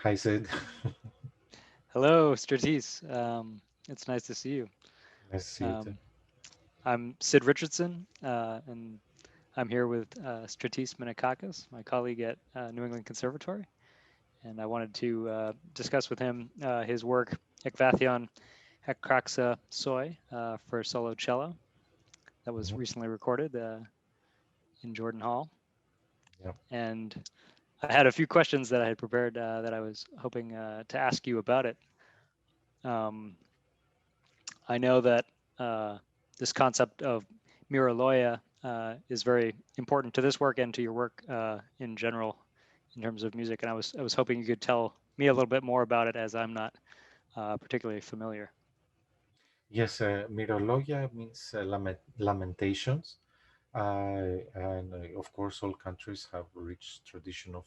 Hi, Sid. Hello, Stratis. It's nice to see you. Nice to see you too. Um, I'm Sid Richardson, and I'm here with Stratis Minakakis, my colleague at New England Conservatory, and I wanted to discuss with him his work, Vatheon Ekekraksa Soi, for solo cello, that was Mhm. recently recorded in Jordan Hall. Yeah. And I had a few questions that I had prepared that I was hoping to ask you about it. Um, I know that this concept of miraloia is very important to this work and to your work in general in terms of music. And I was hoping you could tell me a little bit more about it as I'm not particularly familiar. Yes, Mirologia means lamentations. And of course, all countries have a rich tradition of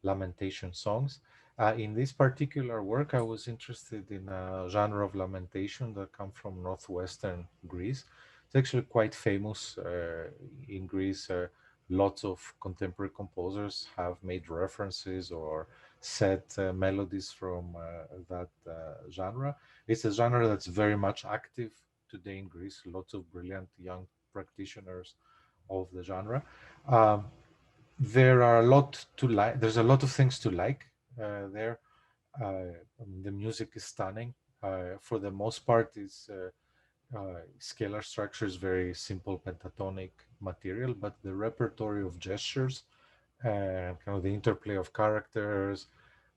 lamentation songs. In this particular work, I was interested in a genre of lamentation that come from northwestern Greece. It's actually quite famous in Greece. Lots of contemporary composers have made references or set melodies from that genre. It's a genre that's very much active today in Greece. Lots of brilliant young practitioners of the genre. Um, there are a lot to like. There's a lot of things to like there. The music is stunning. For the most part, it's scalar structure is very simple pentatonic material, but the repertoire of gestures and kind of the interplay of characters,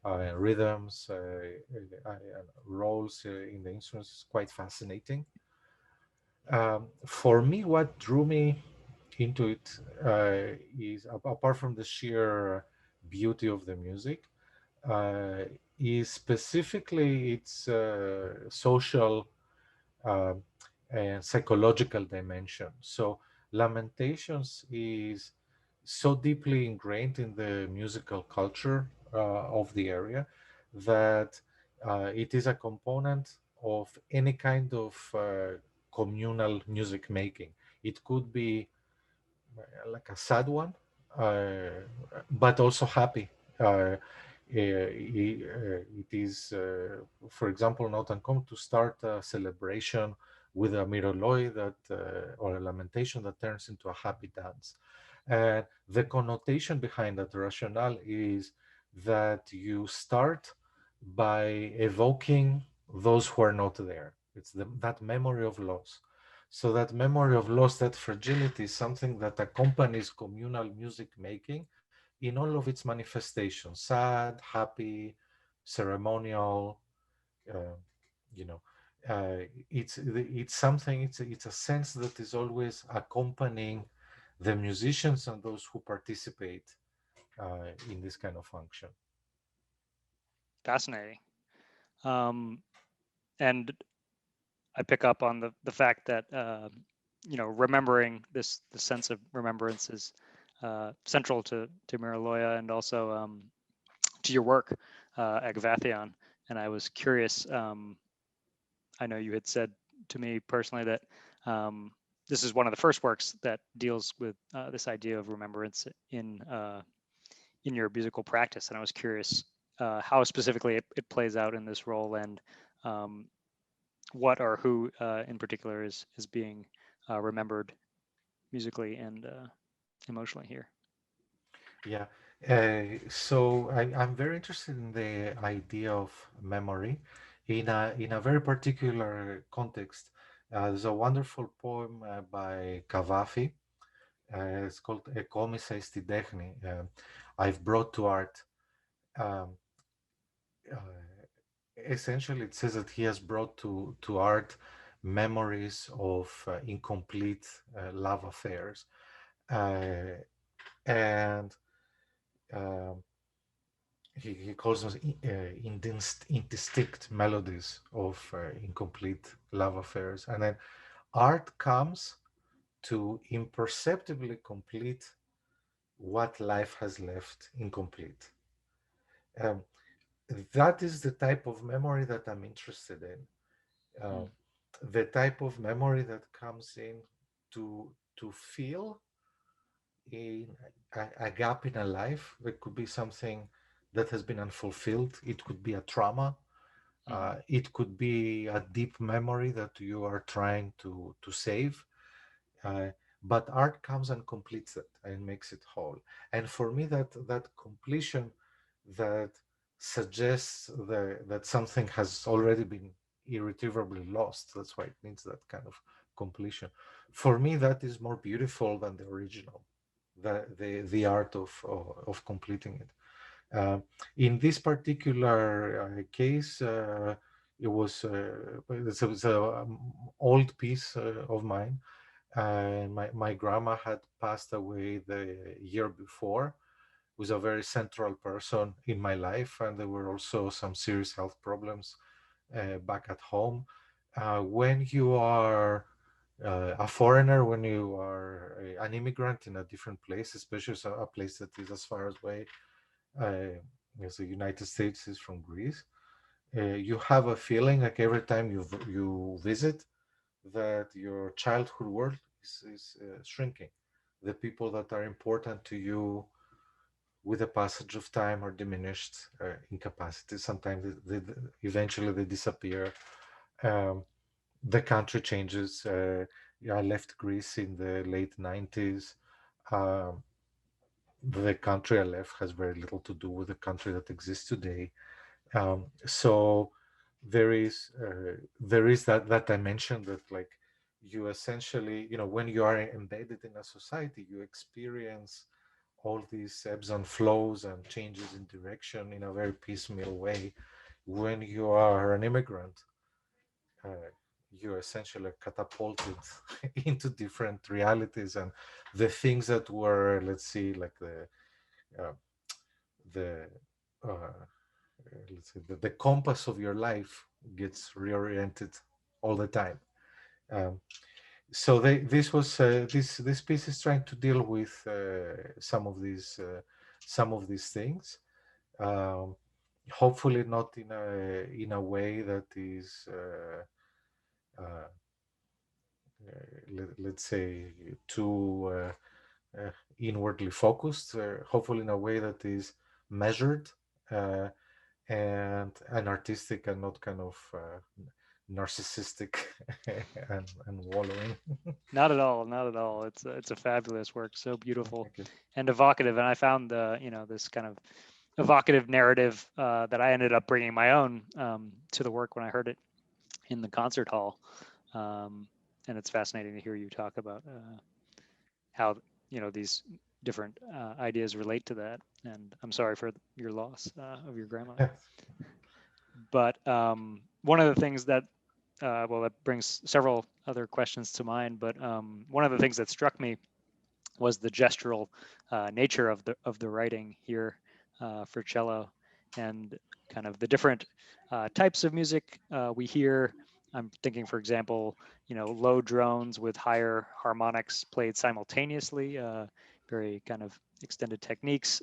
rhythms, roles in the instruments is quite fascinating. For me, what drew me into it is apart from the sheer beauty of the music, uh, is specifically its social uh, and psychological dimension. So, Lamentations is so deeply ingrained in the musical culture of the area that it is a component of any kind of communal music making. It could be like a sad one, but also happy. It is, for example, not uncommon to start a celebration with a miroloi or a lamentation that turns into a happy dance. And the connotation behind that rationale is that you start by evoking those who are not there. It's that memory of loss. So that memory of loss, that fragility is something that accompanies communal music making in all of its manifestations, sad, happy, ceremonial, uh, you know, it's something, it's a sense that is always accompanying the musicians and those who participate in this kind of function. Fascinating. Um, and I pick up on the fact that remembering this sense of remembrance is central to Miraloya and also to your work, Agvathion. And I was curious. I know you had said to me personally that um, this is one of the first works that deals with this idea of remembrance in your musical practice, and I was curious how specifically it plays out in this role and um, what or who in particular is being remembered musically and emotionally here. Yeah. I'm very interested in the idea of memory in a very particular context. There's a wonderful poem by Cavafy. It's called "Εκόμισα στη τέχνη." I've brought to art. Um, uh, Essentially, it says that he has brought to art memories of incomplete love affairs, uh, and um, he calls them indistinct melodies of incomplete love affairs. And then art comes to imperceptibly complete what life has left incomplete. Um, that is the type of memory that I'm interested in. Uh, Mm. the type of memory that comes in to feel in a gap in a life. It could be something that has been unfulfilled. It could be a trauma. Hmm. It could be a deep memory that you are trying to save. Uh, but art comes and completes it and makes it whole. And for me, that completion that suggests that something has already been irretrievably lost. That's why it needs that kind of completion. For me, that is more beautiful than the original, the art of completing it. Uh, in this particular case, it's a old piece of mine. My grandma had passed away the year before. Was a very central person in my life, and there were also some serious health problems back at home. When you are a foreigner, when you are an immigrant in a different place, especially a place that is as far away uh, as the United States is from Greece, you have a feeling like every time you visit that your childhood world is shrinking. The people that are important to you with the passage of time are diminished in capacity. Sometimes eventually they disappear. Um, the country changes. I left Greece in the late 90s. Um, the country I left has very little to do with the country that exists today. So there is that dimension that like you essentially, when you are embedded in a society, you experience all these ebbs and flows and changes in direction in a very piecemeal way. When you are an immigrant, uh, you essentially are catapulted into different realities, and the things that were, let's see, like uh, the uh, let's say the compass of your life gets reoriented all the time. Um, so this piece is trying to deal with some of these things. Um, Hopefully not in a way that is uh, let's say too inwardly focused. Hopefully in a way that is measured. Uh, and artistic and not kind of narcissistic and wallowing. Not at all, not at all. It's a fabulous work, so beautiful Thank you. and evocative. And I found this kind of evocative narrative that I ended up bringing my own to the work when I heard it in the concert hall. Um, and it's fascinating to hear you talk about how these different ideas relate to that. And I'm sorry for your loss of your grandma. Yes. But one of the things that well, that brings several other questions to mind. But one of the things that struck me was the gestural nature of the writing here for cello, and kind of the different types of music we hear. I'm thinking, for example, low drones with higher harmonics played simultaneously, very kind of extended techniques.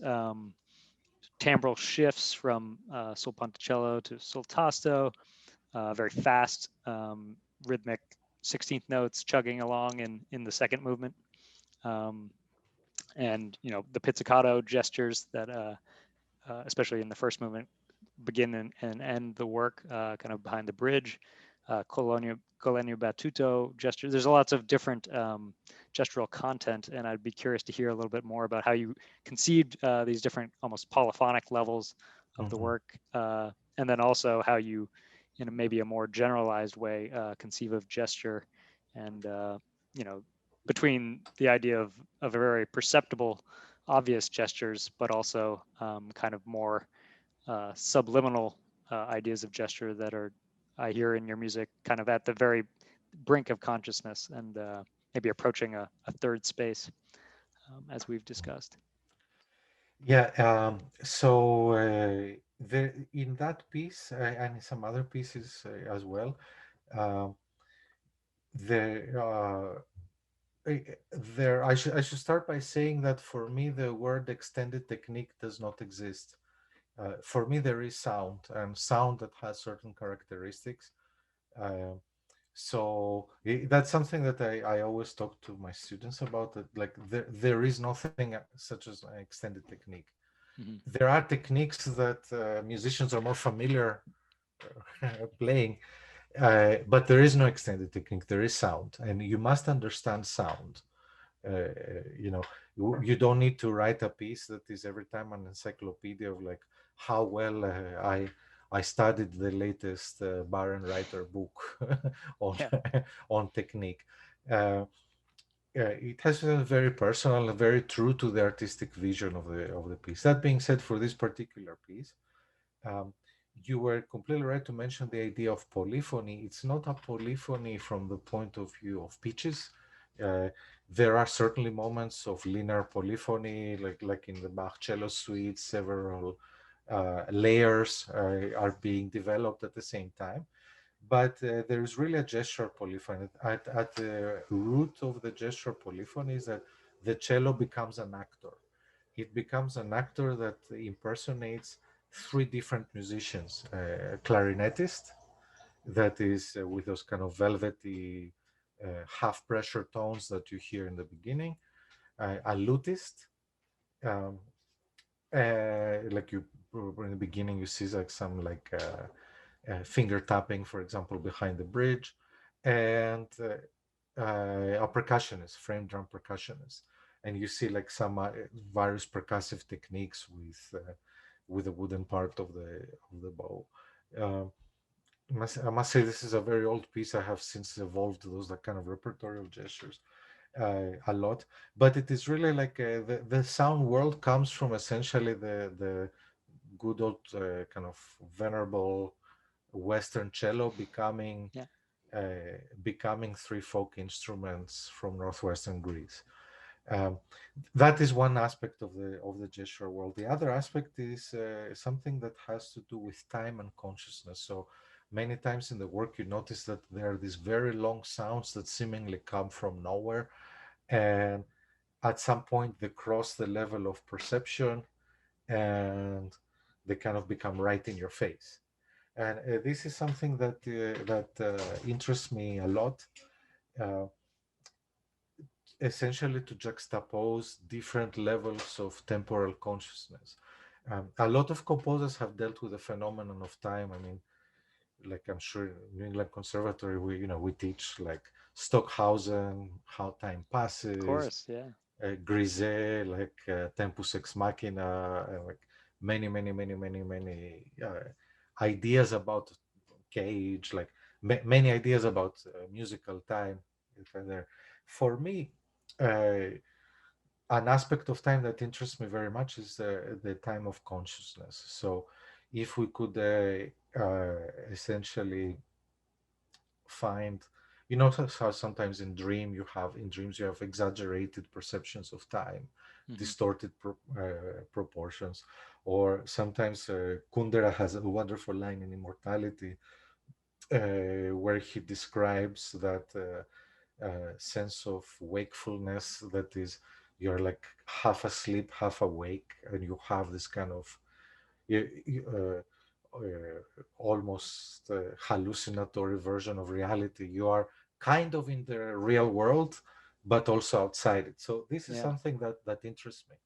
Timbral shifts from sol ponticello to sol tasto, very fast, rhythmic 16th notes chugging along in the second movement. Um, and the pizzicato gestures that especially in the first movement begin and end the work kind of behind the bridge. Collegno battuto gestures. There's lots of different gestural content, and I'd be curious to hear a little bit more about how you conceived these different almost polyphonic levels of the Mhm. work, and then also how you, in maybe a more generalized way, conceive of gesture, and you know between the idea of a very perceptible, obvious gestures, but also kind of more subliminal ideas of gesture that are I hear in your music, kind of at the very brink of consciousness and maybe approaching a third space, as we've discussed. Yeah. In that piece and in some other pieces as well, um, there I should start by saying that for me the word extended technique does not exist. For me there is sound, and sound that has certain characteristics. Um, that's something that I always talk to my students about, that like there is nothing such as an extended technique. Hmm. There are techniques that musicians are more familiar playing, but there is no extended technique. There is sound, and you must understand sound. uh, you know, you don't need to write a piece that is every time an encyclopedia of like how well I studied the latest Baron Writer book on Yeah. on technique. Uh, it has a very personal, very true to the artistic vision of the piece. That being said, for this particular piece, um, you were completely right to mention the idea of polyphony. It's not a polyphony from the point of view of pitches. Uh, there are certainly moments of linear polyphony, like in the Bach cello suite, several layers are being developed at the same time. But there is really a gesture polyphony. At the root of the gesture polyphony is that the cello becomes an actor. It becomes an actor that impersonates three different musicians: a clarinetist, that is with those kind of velvety half pressure tones that you hear in the beginning, a lutist, um, like you in the beginning you see like some like finger tapping, for example, behind the bridge, and a percussionist, frame drum percussionist, and you see like some various percussive techniques with the wooden part of the bow. Um, I must say this is a very old piece. I have since evolved those like kind of repertorial gestures a lot, but it is really like the sound world comes from essentially the good old kind of venerable Western cello Yeah. becoming three folk instruments from northwestern Greece. Um, that is one aspect of the gesture world. The other aspect is something that has to do with time and consciousness. So many times in the work, you notice that there are these very long sounds that seemingly come from nowhere, and at some point they cross the level of perception, and they kind of become right in your face. And this is something that interests me a lot. Uh, Essentially to juxtapose different levels of temporal consciousness. A lot of composers have dealt with the phenomenon of time. I mean, like I'm sure in New England Conservatory, we teach like Stockhausen, how time Of passes, course. Yeah. Griset, like Tempus Ex Machina, and like many ideas about cage, like many ideas about musical time. There, for me, uh, an aspect of time that interests me very much is the time of consciousness. So, if we could essentially find, how sometimes in dreams you have exaggerated perceptions of time, Hmm. distorted proportions, or sometimes Kundera has a wonderful line in Immortality where he describes that sense of wakefulness that is, you're like half asleep, half awake, and you have this kind of almost hallucinatory version of reality. You are kind of in the real world, but also outside it. So this is Yeah. something that interests me.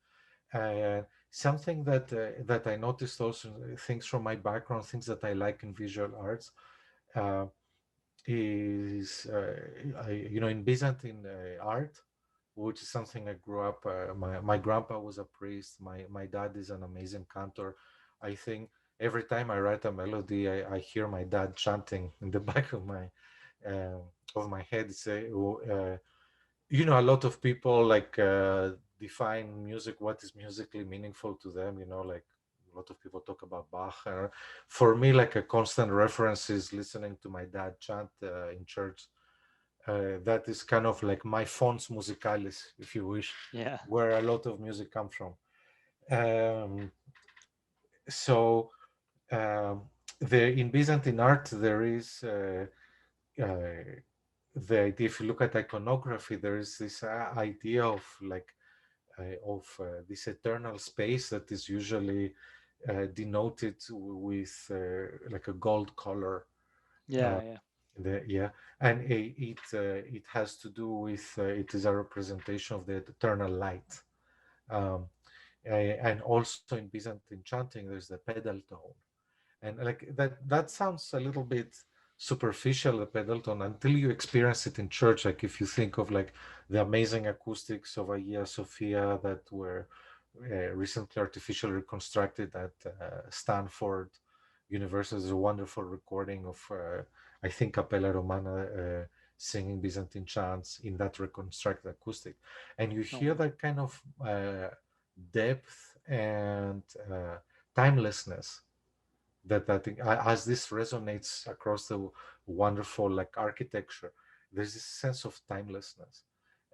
Something that I noticed also, things from my background, things that I like in visual arts, uh, is in Byzantine art, which is something I grew up. My grandpa was a priest. My dad is an amazing cantor. I think every time I write a melody, I hear my dad chanting in the back uh, of my head. Say, a lot of people like define music, what is musically meaningful to them. Like a lot of people talk about Bach. For me, like a constant reference is listening to my dad chant in church. That is kind of like my fons musicalis, if you wish, Yeah. where a lot of music comes from. Um, so um, in Byzantine art, there is the idea. If you look at iconography, there is this idea of like this eternal space that is usually denoted with like a gold color. Uh, Yeah. Yeah. yeah, and it has to do with it is a representation of the eternal light. Um, And also in Byzantine chanting, there's the pedal tone, and like that sounds a little bit superficial, the pedal tone, until you experience it in church. Like if you think of like the amazing acoustics of Hagia Sophia that were recently artificially reconstructed at Stanford University. There's a wonderful recording of I think Capella Romana singing Byzantine chants in that reconstructed acoustic, and you Oh, hear that kind of depth and timelessness as this resonates across the wonderful like architecture. There's this sense of timelessness.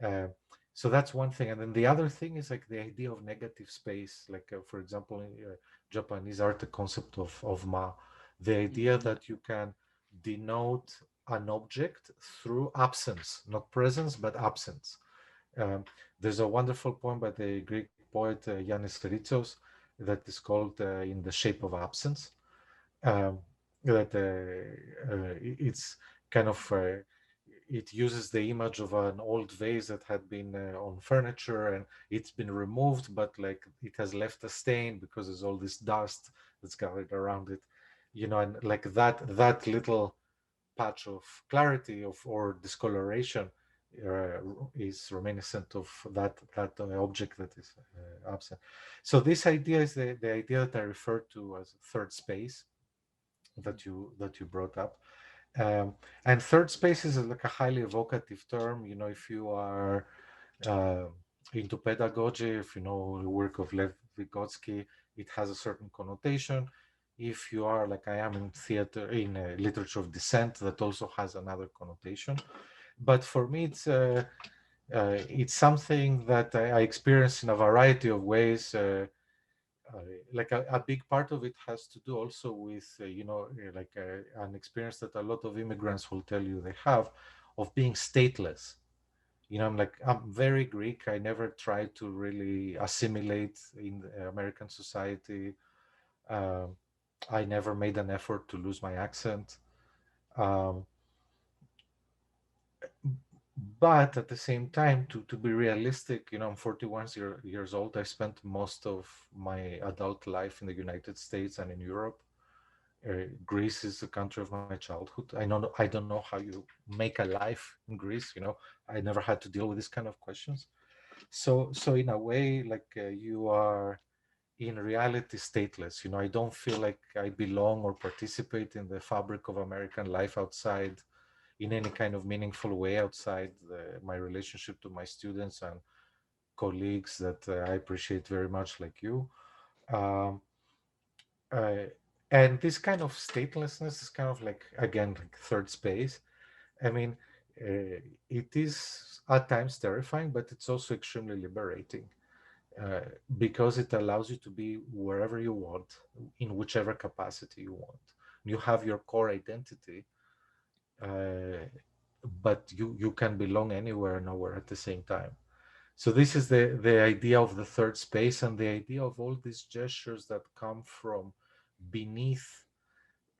uh, so that's one thing, and then the other thing is like the idea of negative space, like for example in Japanese art, the concept of ma, the idea mm, that you can denote an object through absence, not presence but absence. um, there's a wonderful poem by the Greek poet Yanis Ritsos that is called In the Shape of Absence. um, that it's kind of it uses the image of an old vase that had been on furniture, and it's been removed, but like it has left a stain because there's all this dust that's gathered around it, and like that little patch of clarity of or discoloration uh, is reminiscent of that object that is absent. So this idea is the idea that I refer to as third space that you brought up. Um, and third space is like a highly evocative term. If you are uh, into pedagogy, if you know the work of Lev Vygotsky, it has a certain connotation. If you are like I am in theater, in literature of dissent, that also has another connotation. But for me, it's something that I experience in a variety of ways. Uh, like a big part of it has to do also with like an experience that a lot of immigrants will tell you they have of being stateless. I'm very Greek. I never tried to really assimilate in the American society. um, I never made an effort to lose my accent. um, but at the same time, to be realistic, I'm 41 years old. I spent most of my adult life in the United States and in Europe. Greece is the country of my childhood. I don't know how you make a life in Greece. I never had to deal with this kind of questions. So in a way, like you are in reality stateless. I don't feel like I belong or participate in the fabric of American life outside in any kind of meaningful way outside my relationship to my students and colleagues that I appreciate very much, like you. Um, uh, and this kind of statelessness is kind of like again like third space. I mean, it is at times terrifying, but it's also extremely liberating uh, because it allows you to be wherever you want, in whichever capacity you want. You have your core identity, uh, but you can belong anywhere and nowhere at the same time. So this is the idea of the third space, and the idea of all these gestures that come from beneath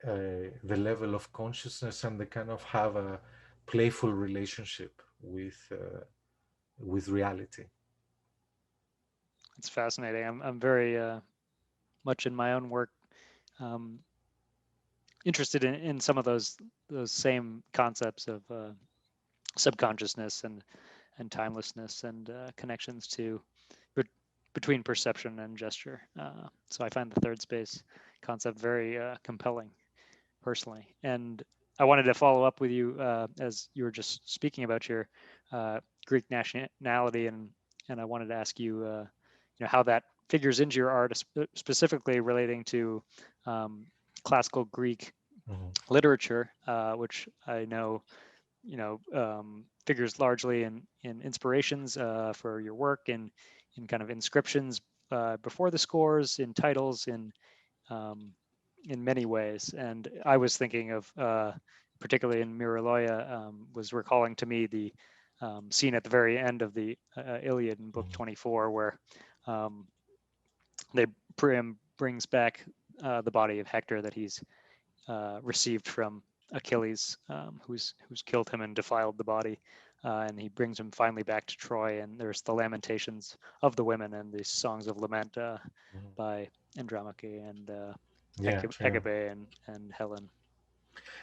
the level of consciousness, and they kind of have a playful relationship with reality. it's fascinating. I'm very much in my own work um, interested in some of those same concepts of subconsciousness and timelessness and connections to bet between perception and gesture. So I find the third space concept very compelling personally. And I wanted to follow up with you as you were just speaking about your Greek nationality, and I wanted to ask you, how that figures into your art, specifically relating to um, classical Greek Mhm. literature, which I know figures largely in inspirations for your work, in kind of inscriptions before the scores, in titles, um, in many ways. And I was thinking of, particularly in Miraloya, was recalling to me the scene at the very end of the Iliad in Book Mhm. 24, where um, they Priam brings back the body of Hector that he's received from Achilles, who's killed him and defiled the body. and he brings him finally back to Troy. And there's the Lamentations of the women and the songs of lament Mhm. by Andromache and Yeah, yeah, Hecabe and Helen.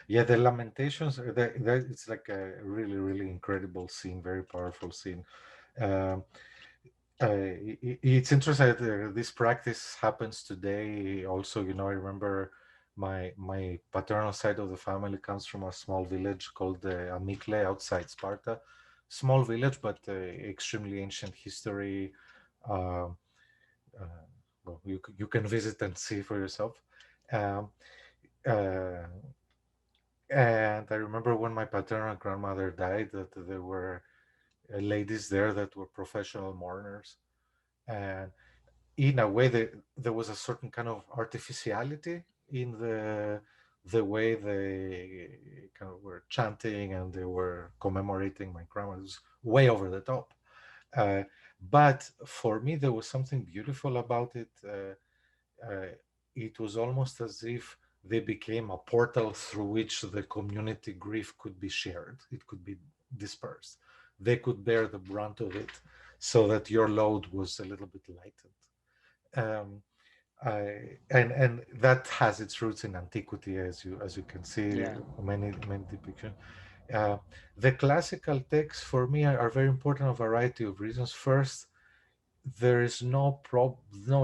yeah. The Lamentations. It's like a really, really incredible scene, very powerful scene. Um, it's interesting that this practice happens today. Also, I remember my paternal side of the family comes from a small village called Amikle outside Sparta. Small village, but extremely ancient history. Uh, uh, well, you can visit and see for yourself. Um, uh, and I remember when my paternal grandmother died, that there were ladies there that were professional mourners, and in a way there was a certain kind of artificiality in the way they kind of were chanting and they were commemorating my grandma. It was way over the top. Uh, but for me, there was something beautiful about it. It was almost as if they became a portal through which the community grief could be shared. It could be dispersed. They could bear the brunt of it, so that your load was a little bit lightened. Um, and that has its roots in antiquity, as you can see, Yeah. many depictions. Uh, the classical texts for me are very important for a variety of reasons. First, there is no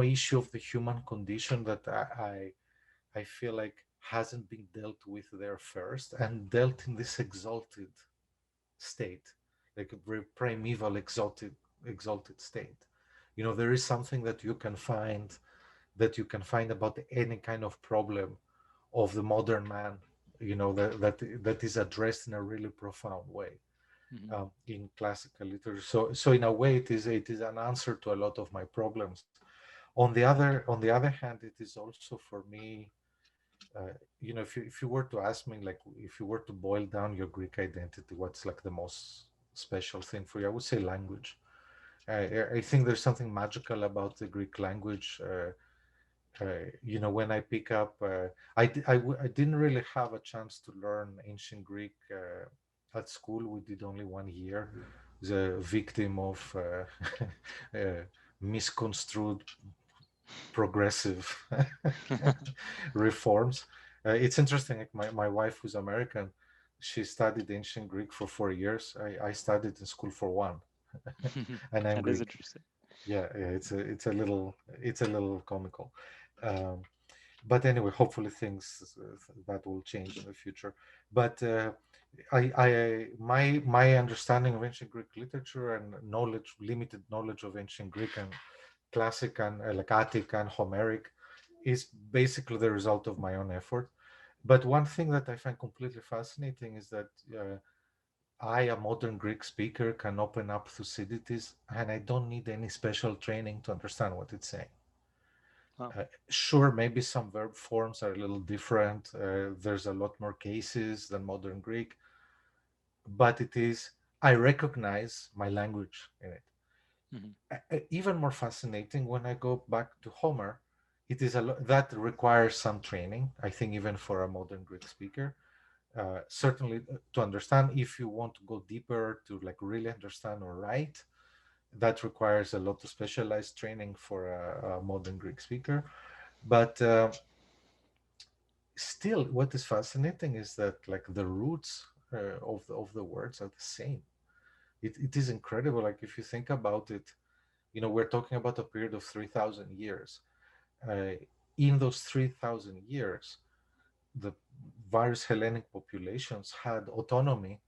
issue of the human condition that I feel like hasn't been dealt with there first and dealt in this exalted state, like a very primeval exalted state. There is something that you can find about any kind of problem of the modern man, that is addressed in a really profound way Hmm. in classical literature. So in a way, it is an answer to a lot of my problems. On the other hand, it is also for me, uh, if you were to ask me, like, if you were to boil down your Greek identity, what's like the most special thing for you? I would say language. I think there's something magical about the Greek language. When I pick up, I didn't really have a chance to learn ancient Greek at school. We did only 1 year. The victim of misconstrued progressive reforms. It's interesting. Like my wife, who's American, she studied ancient Greek for 4 years. I studied in school for one, and I'm That is Greek. interesting. Yeah, it's a little comical. Um, but anyway, hopefully things that will change in the future. But my understanding of ancient Greek literature and limited knowledge of ancient Greek and classic and like Attic and Homeric, is basically the result of my own effort. But one thing that I find completely fascinating is that I, a modern Greek speaker, can open up Thucydides, and I don't need any special training to understand what it's saying. Wow. Sure, maybe some verb forms are a little different. There's a lot more cases than modern Greek, but I recognize my language in it. Hmm. Even more fascinating when I go back to Homer, it is that requires some training, I think, even for a modern Greek speaker. Certainly, to understand, if you want to go deeper to like really understand or write, that requires a lot of specialized training for a modern Greek speaker. But still, what is fascinating is that like the roots of the words are the same. It is incredible. Like if you think about it, we're talking about a period of 3,000 years. Uh, in those 3,000 years, the various Hellenic populations had autonomy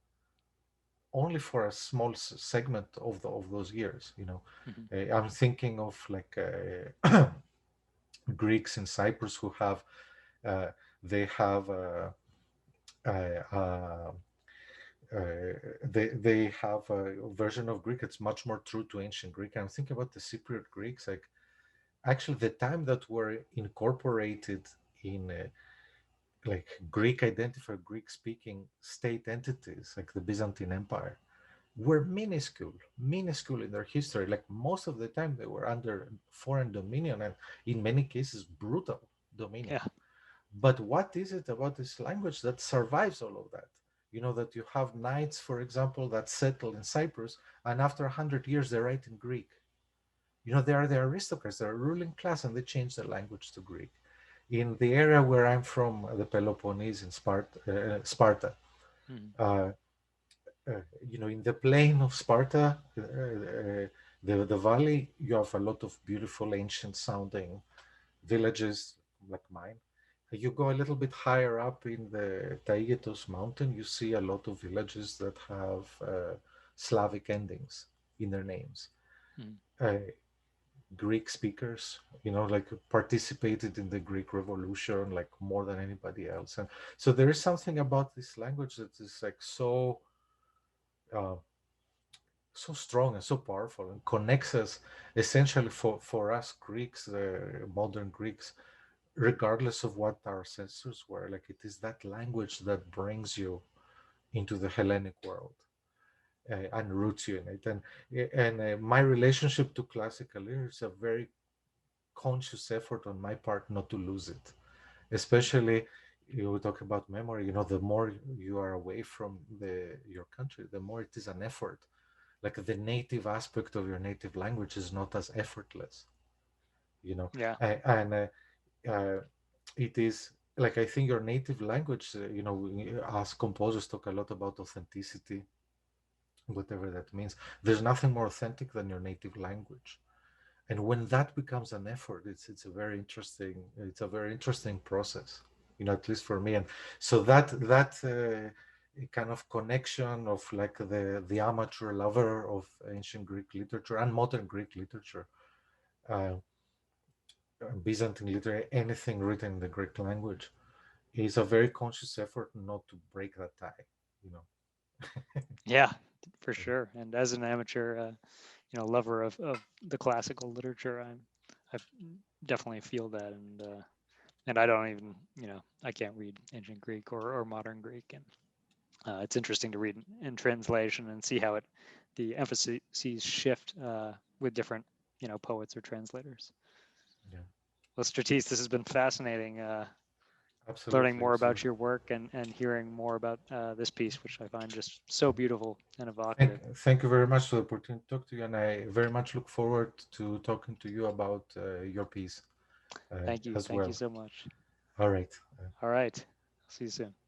only for a small segment of those years. Hmm. I'm thinking of like Greeks in Cyprus who have uh, they have uh, uh, they have a version of Greek that's much more true to ancient Greek. I'm thinking about the Cypriot Greeks, like actually the time that were incorporated in like Greek identified Greek speaking state entities, like the Byzantine Empire, were minuscule in their history. Like most of the time, they were under foreign dominion and in many cases brutal dominion. Yeah. But what is it about this language that survives all of that? You know that you have knights, for example, that settle in Cyprus, and after 100 years they write in Greek. You know, they are the aristocrats, they're a ruling class, and they change their language to Greek. In the area where I'm from, the Peloponnese in Sparta, Mhm. uh, you know, in the plain of Sparta, the valley, you have a lot of beautiful ancient sounding villages like mine. You go a little bit higher up in the Taygetos mountain, you see a lot of villages that have Slavic endings in their names. Mhm. Uh, Greek speakers, you know, like participated in the Greek Revolution like more than anybody else. And so there is something about this language that is like uh, so strong and so powerful and connects us essentially for us Greeks, modern Greeks, regardless of what our ancestors were. Like it is that language that brings you into the Hellenic world and roots you in it. And my relationship to classical literature is a very conscious effort on my part not to lose it. Especially you talk about memory. You know, the more you are away from your country, the more it is an effort. Like the native aspect of your native language is not as effortless. You know, Yeah. and uh, it is like I think your native language. You know, as composers talk a lot about authenticity, whatever that means. There's nothing more authentic than your native language, and when that becomes an effort, it's a very interesting process. You know, at least for me, and so that kind of connection of like the amateur lover of ancient Greek literature and modern Greek literature. Uh, Byzantine literature, anything written in the Greek language, is a very conscious effort not to break that tie. You know. Yeah, for sure. And as an amateur, lover of the classical literature, I definitely feel that, and I don't even, I can't read ancient Greek or modern Greek, and it's interesting to read in translation and see how the emphases shift with different, poets or translators. Yeah, Well, Stratis, this has been fascinating. Learning absolutely, more about absolutely. your work and hearing more about this piece, which I find just so Yeah. beautiful and Thank, evocative. thank you very much for the opportunity to talk to you, and I very much look forward to talking to you about your piece Thank you. as Thank you well. so much. All right. All right. See you soon.